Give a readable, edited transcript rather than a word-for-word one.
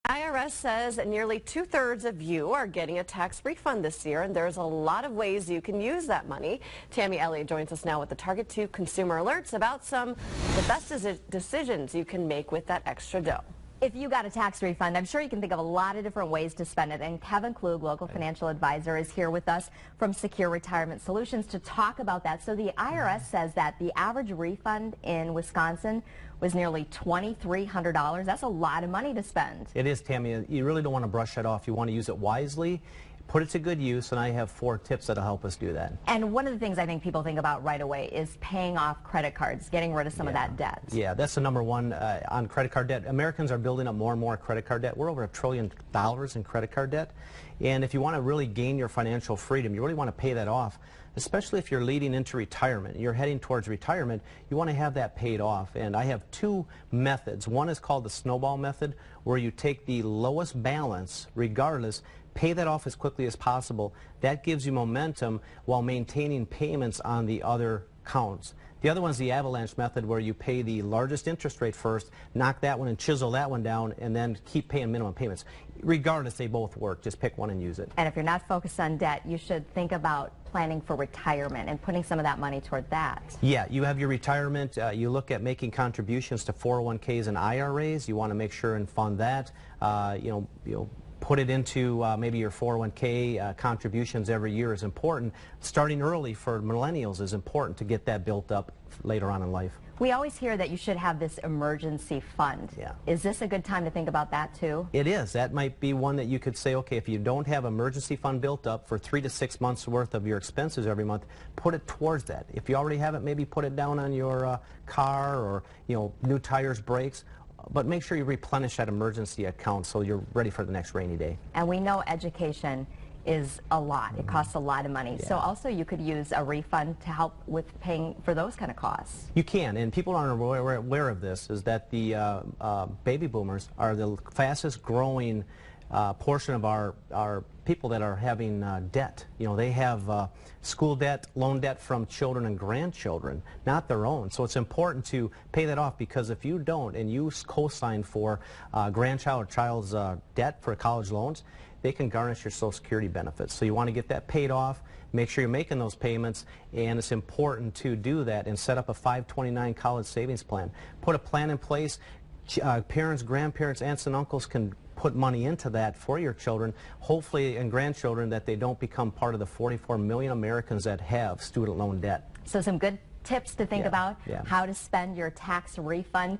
IRS says that nearly 2/3 of you are getting a tax refund this year, and there's a lot of ways you can use that money. Tammy Elliott joins us now with the Target 2 Consumer Alerts about some of the best decisions you can make with that extra dough. If you got a tax refund, I'm sure you can think of a lot of different ways to spend it. And Kevin Klug, local financial advisor, is here with us from Secure Retirement Solutions to talk about that. So the IRS says that the average refund in Wisconsin was nearly $2,300. That's a lot of money to spend. It is, Tammy. You really don't want to brush that off. You want to use it wisely. Put it to good use, and I have 4 tips that'll help us do that. And one of the things I think people think about right away is paying off credit cards, getting rid of some of that debt. Yeah, that's the number one on credit card debt. Americans are building up more and more credit card debt. We're over $1 trillion in credit card debt. And if you want to really gain your financial freedom, you really want to pay that off, especially if you're leading into retirement. You're heading towards retirement, you want to have that paid off. And I have 2 methods. One is called the snowball method, where you take the lowest balance, regardless, pay that off as quickly as possible. That gives you momentum while maintaining payments on the other counts. The other one's the avalanche method, where you pay the largest interest rate first, knock that one and chisel that one down, and then keep paying minimum payments. Regardless, they both work. Just pick one and use it. And if you're not focused on debt, you should think about planning for retirement and putting some of that money toward that. Yeah, you have your retirement. You look at making contributions to 401ks and IRAs. You want to make sure and fund that. Put it into maybe your 401k contributions every year is important. Starting early for millennials is important to get that built up later on in life. We always hear that you should have this emergency fund. Yeah. Is this a good time to think about that too? It is. That might be one that you could say, okay, if you don't have emergency fund built up for 3 to 6 months worth of your expenses every month, put it towards that. If you already have it, maybe put it down on your car, or new tires, brakes. But make sure you replenish that emergency account so you're ready for the next rainy day. And we know education is a lot. It costs a lot of money. Yeah. So also you could use a refund to help with paying for those kind of costs. You can, and people aren't aware of this, is that the baby boomers are the fastest growing portion of our people that are having debt. They have school debt, loan debt from children and grandchildren, not their own. So it's important to pay that off, because if you don't and you co-sign for grandchild or child's debt for college loans, they can garnish your Social Security benefits. So you want to get that paid off, make sure you're making those payments, and it's important to do that and set up a 529 college savings plan. Put a plan in place. Parents, grandparents, aunts and uncles can put money into that for your children, hopefully, and grandchildren, that they don't become part of the 44 million Americans that have student loan debt. So some good tips to think about how to spend your tax refund.